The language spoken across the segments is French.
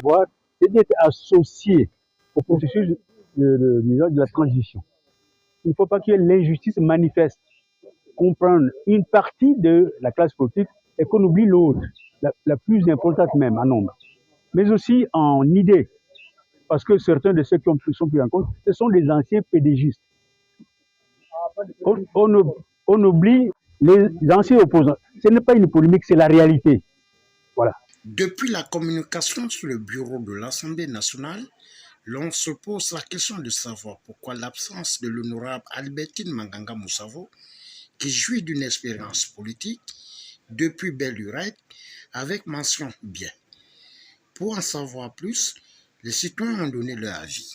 devoir, c'est d'être associé au processus de la transition. Il ne faut pas qu'il y ait l'injustice manifeste, qu'on prenne une partie de la classe politique et qu'on oublie l'autre, la plus importante même en nombre, mais aussi en idée, parce que certains de ceux qui sont pris en compte, ce sont des anciens pédégistes. On oublie les anciens opposants. Ce n'est pas une polémique, c'est la réalité. Voilà. Depuis la communication sur le bureau de l'Assemblée nationale, l'on se pose la question de savoir pourquoi l'absence de l'honorable Albertine Manganga Moussavo, qui jouit d'une expérience politique depuis belle lurette, avec mention bien. Pour en savoir plus, les citoyens ont donné leur avis.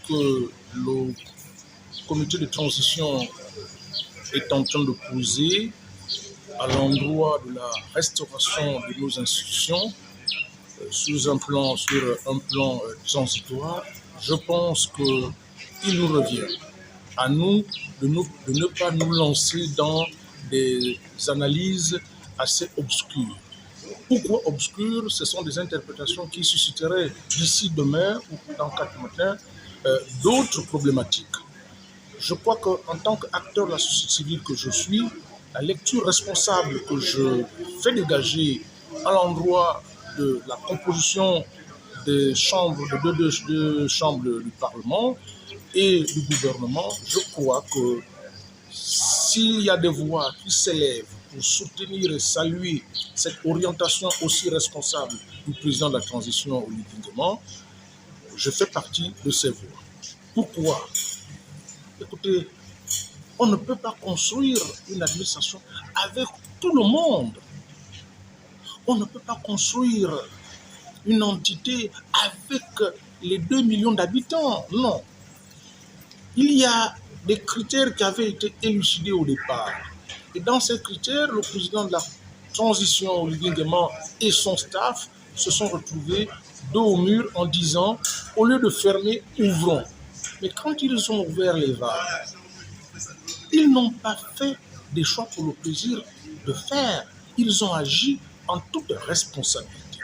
Que le comité de transition est en train de poser à l'endroit de la restauration de nos institutions sur un plan transitoire, je pense qu'il nous revient à nous de ne pas nous lancer dans des analyses assez obscures. Pourquoi obscures? Ce sont des interprétations qui susciteraient d'ici demain ou dans 4 matins d'autres problématiques. Je crois qu'en tant qu'acteur de la société civile que je suis, la lecture responsable que je fais dégager à l'endroit de la composition des chambres, de deux chambres du Parlement et du gouvernement, je crois que s'il y a des voix qui s'élèvent pour soutenir et saluer cette orientation aussi responsable du président de la transition, Olivier Nguema, je fais partie de ces voix. Pourquoi? Écoutez, on ne peut pas construire une administration avec tout le monde. On ne peut pas construire une entité avec les 2 millions d'habitants. Non. Il y a des critères qui avaient été élucidés au départ. Et dans ces critères, le président de la transition, Olivier Nguema, et son staff se sont retrouvés dos au mur en disant, au lieu de fermer, ouvrons. Mais quand ils ont ouvert les valves, ils n'ont pas fait des choix pour le plaisir de faire. Ils ont agi en toute responsabilité.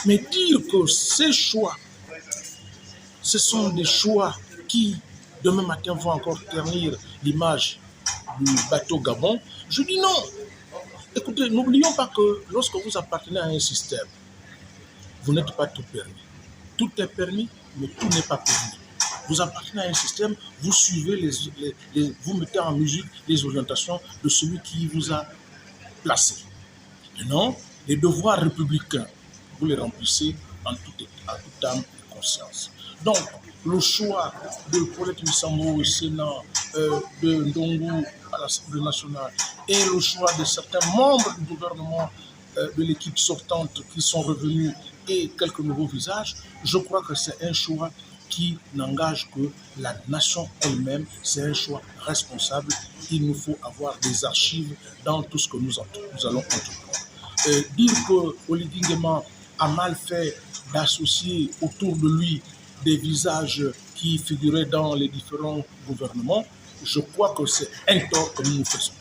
Mais dire que ces choix, ce sont des choix qui, demain matin, vont encore ternir l'image du bateau Gabon, je dis non. Écoutez, n'oublions pas que lorsque vous appartenez à un système, vous n'êtes pas tout permis. Tout est permis, mais tout n'est pas permis. Vous appartenez à un système, vous suivez, vous mettez en musique les orientations de celui qui vous a placé. Maintenant, les devoirs républicains, vous les remplissez en toute âme et conscience. Donc, le choix de Paulette Missambo au Sénat, de Ndongo à l'Assemblée nationale et le choix de certains membres du gouvernement de l'équipe sortante qui sont revenus et quelques nouveaux visages, je crois que c'est un choix qui n'engage que la nation elle-même. C'est un choix responsable. Il nous faut avoir des archives dans tout ce que nous allons entreprendre. Dire que Olivier Nguema a mal fait d'associer autour de lui des visages qui figuraient dans les différents gouvernements, je crois que c'est un tort que nous faisons.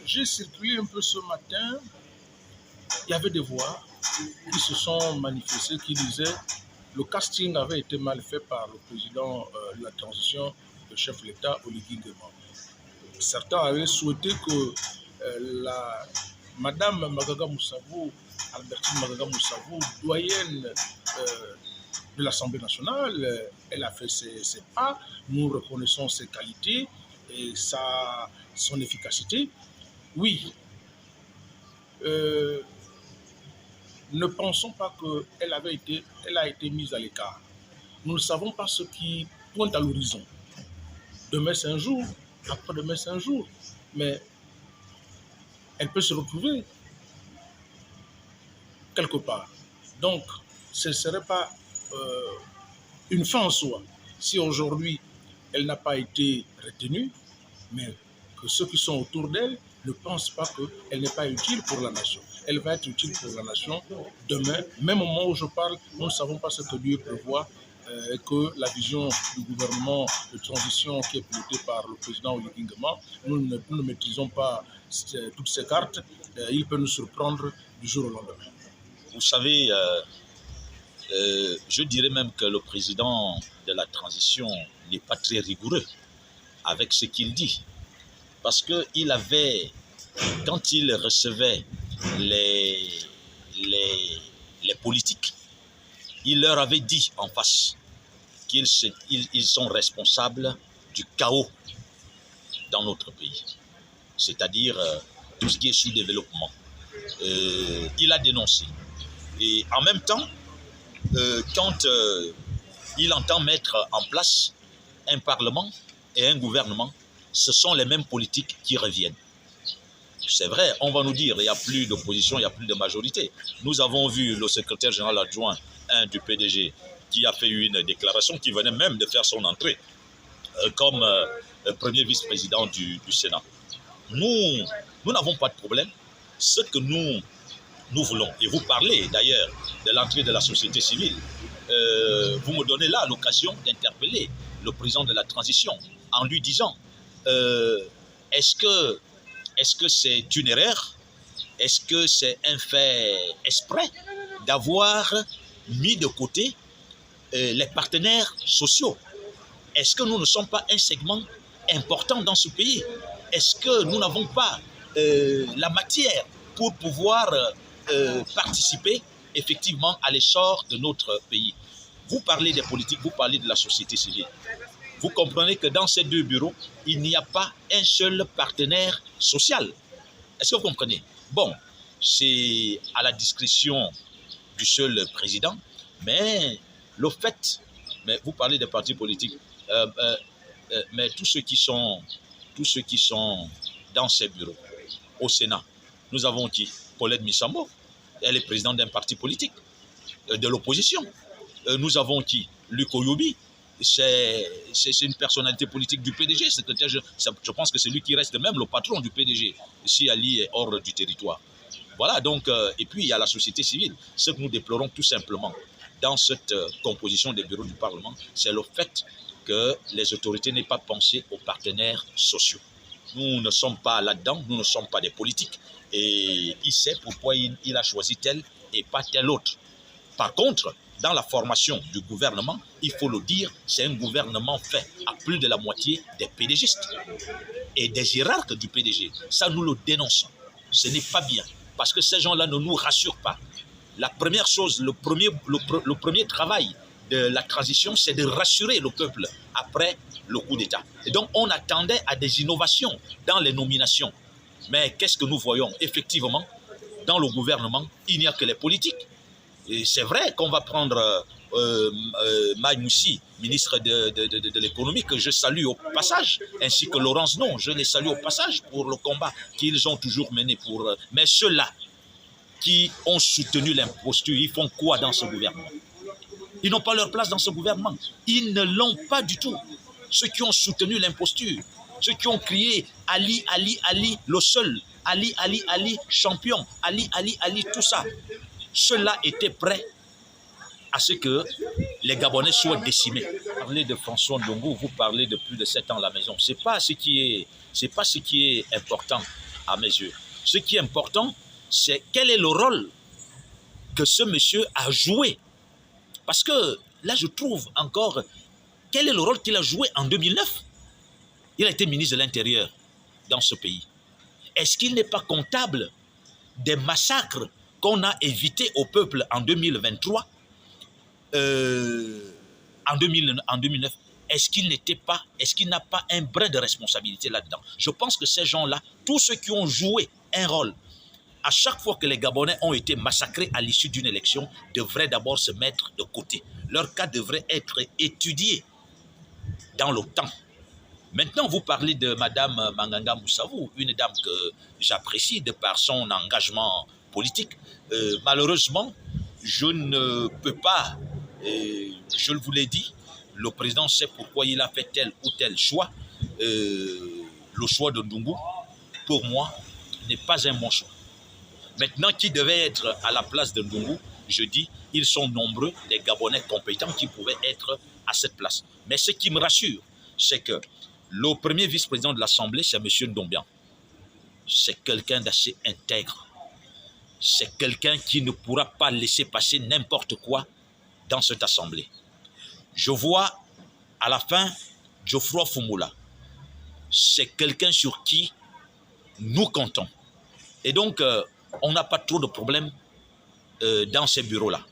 J'ai circulé un peu ce matin, il y avait des voix qui se sont manifestées, qui disaient le casting avait été mal fait par le président de la transition, le chef de l'État, Olivier Nguema. Certains avaient souhaité que Madame Magaga Moussavo, Albertine Magaga Moussavo, doyenne de l'Assemblée nationale, elle a fait ses pas, nous reconnaissons ses qualités et son efficacité. Oui, ne pensons pas qu'elle a été mise à l'écart. Nous ne savons pas ce qui pointe à l'horizon. Demain c'est un jour, après-demain c'est un jour, mais elle peut se retrouver quelque part. Donc, ce ne serait pas une fin en soi si aujourd'hui elle n'a pas été retenue, mais que ceux qui sont autour d'elle ne pensent pas qu'elle n'est pas utile pour la nation. Elle va être utile pour la nation demain. Même au moment où je parle, nous ne savons pas ce que Dieu prévoit et que la vision du gouvernement de transition qui est pilotée par le président Olivier Nguema, nous ne maîtrisons pas toutes ces cartes. Il peut nous surprendre du jour au lendemain. Vous savez, Je dirais même que le président de la transition n'est pas très rigoureux avec ce qu'il dit. Parce qu'il avait, quand il recevait les politiques, il leur avait dit en face qu'ils sont responsables du chaos dans notre pays. C'est-à-dire tout ce qui est sous-développement. Il a dénoncé. Et en même temps, quand il entend mettre en place un parlement et un gouvernement, ce sont les mêmes politiques qui reviennent. C'est vrai, on va nous dire, il n'y a plus d'opposition, il n'y a plus de majorité. Nous avons vu le secrétaire général adjoint du PDG qui a fait une déclaration, qui venait même de faire son entrée comme premier vice-président du Sénat. Nous n'avons pas de problème. Ce que nous voulons, et vous parlez d'ailleurs de l'entrée de la société civile, vous me donnez là l'occasion d'interpeller le président de la transition en lui disant est-ce que c'est une erreur? Est-ce que c'est un fait exprès d'avoir mis de côté les partenaires sociaux? Est-ce que nous ne sommes pas un segment important dans ce pays? Est-ce que nous n'avons pas la matière pour pouvoir participer effectivement à l'essor de notre pays? Vous parlez des politiques, vous parlez de la société civile. Vous comprenez que dans ces deux bureaux, il n'y a pas un seul partenaire social. Est-ce que vous comprenez? Bon, c'est à la discrétion du seul président, mais le fait, mais vous parlez des partis politiques, mais tous ceux qui sont dans ces bureaux, au Sénat, nous avons qui? Paulette Missambo, elle est présidente d'un parti politique, de l'opposition. Nous avons qui? Luc Oyobi, c'est une personnalité politique du PDG, secrétaire, je pense que c'est lui qui reste même le patron du PDG, si Ali est hors du territoire. Voilà, donc, et puis il y a la société civile. Ce que nous déplorons tout simplement dans cette composition des bureaux du Parlement, c'est le fait que les autorités n'aient pas pensé aux partenaires sociaux. Nous ne sommes pas là-dedans, nous ne sommes pas des politiques. Et il sait pourquoi il a choisi tel et pas tel autre. Par contre, dans la formation du gouvernement, il faut le dire, c'est un gouvernement fait à plus de la moitié des PDGistes et des hiérarques du PDG. Ça, nous le dénonçons. Ce n'est pas bien, parce que ces gens-là ne nous rassurent pas. La première chose, le premier travail de la transition, c'est de rassurer le peuple après le coup d'État. Et donc, on attendait à des innovations dans les nominations. Mais qu'est-ce que nous voyons? Effectivement, dans le gouvernement, il n'y a que les politiques. Et c'est vrai qu'on va prendre Maï Moussi, ministre de l'économie, que je salue au passage, ainsi que Laurence Non, je les salue au passage pour le combat qu'ils ont toujours mené pour... Mais ceux-là qui ont soutenu l'imposture, ils font quoi dans ce gouvernement? Ils n'ont pas leur place dans ce gouvernement. Ils ne l'ont pas du tout. Ceux qui ont soutenu l'imposture, ceux qui ont crié Ali, Ali, Ali, le seul, Ali, Ali, Ali, champion, Ali, Ali, Ali, tout ça. Ceux-là étaient prêts à ce que les Gabonais soient décimés. Vous parlez de François Ndongo, vous parlez de plus de 7 ans à la maison. Ce n'est pas ce qui est important à mes yeux. Ce qui est important, c'est quel est le rôle que ce monsieur a joué. Parce que là, je trouve encore, quel est le rôle qu'il a joué en 2009? Il a été ministre de l'Intérieur dans ce pays. Est-ce qu'il n'est pas comptable des massacres qu'on a évités au peuple en 2023, en 2009? Est-ce qu'il n'a pas un brin de responsabilité là-dedans? Je pense que ces gens-là, tous ceux qui ont joué un rôle, à chaque fois que les Gabonais ont été massacrés à l'issue d'une élection, devraient d'abord se mettre de côté. Leur cas devrait être étudié dans le temps. Maintenant, vous parlez de Mme Manganga Moussavou, une dame que j'apprécie de par son engagement politique. Malheureusement, je ne peux pas, je vous l'ai dit, le président sait pourquoi il a fait tel ou tel choix. Le choix de Ndungu, pour moi, n'est pas un bon choix. Maintenant, qui devait être à la place de Ndungu, je dis, ils sont nombreux, les Gabonais compétents qui pouvaient être à cette place. Mais ce qui me rassure, c'est que le premier vice-président de l'Assemblée, c'est M. Ndombian. C'est quelqu'un d'assez intègre. C'est quelqu'un qui ne pourra pas laisser passer n'importe quoi dans cette assemblée. Je vois à la fin Geoffroy Fumula. C'est quelqu'un sur qui nous comptons. Et donc, on n'a pas trop de problèmes dans ces bureaux-là.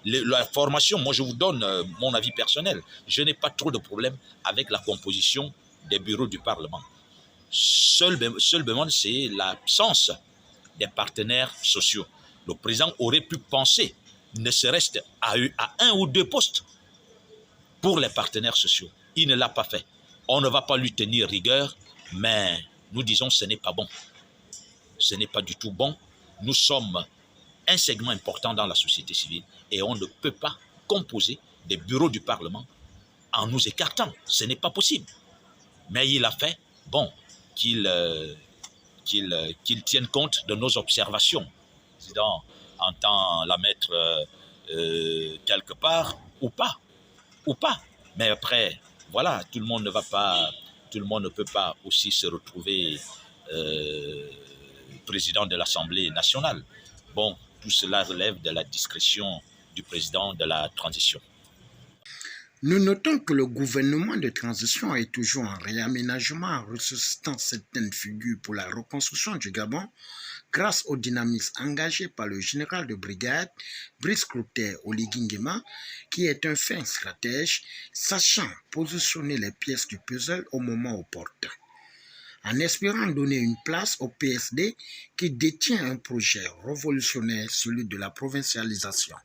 La formation, moi je vous donne mon avis personnel, je n'ai pas trop de problèmes avec la composition des bureaux du Parlement. Seul bémol, c'est l'absence des partenaires sociaux. Le président aurait pu penser, ne serait-ce à un ou deux postes pour les partenaires sociaux. Il ne l'a pas fait. On ne va pas lui tenir rigueur, mais nous disons que ce n'est pas bon. Ce n'est pas du tout bon. Nous sommes un segment important dans la société civile et on ne peut pas composer des bureaux du Parlement en nous écartant. Ce n'est pas possible. Mais il a fait, bon, qu'il tienne compte de nos observations. Le président entend la mettre quelque part ou pas. Mais après, voilà, tout le monde ne peut pas aussi se retrouver président de l'Assemblée nationale. Bon, tout cela relève de la discrétion du président de la transition. Nous notons que le gouvernement de transition est toujours en réaménagement en ressuscitant certaines figures pour la reconstruction du Gabon grâce au dynamisme engagé par le général de brigade Brice Clotaire Oligui Nguema, qui est un fin stratège sachant positionner les pièces du puzzle au moment opportun. En espérant donner une place au PSD qui détient un projet révolutionnaire, celui de la provincialisation.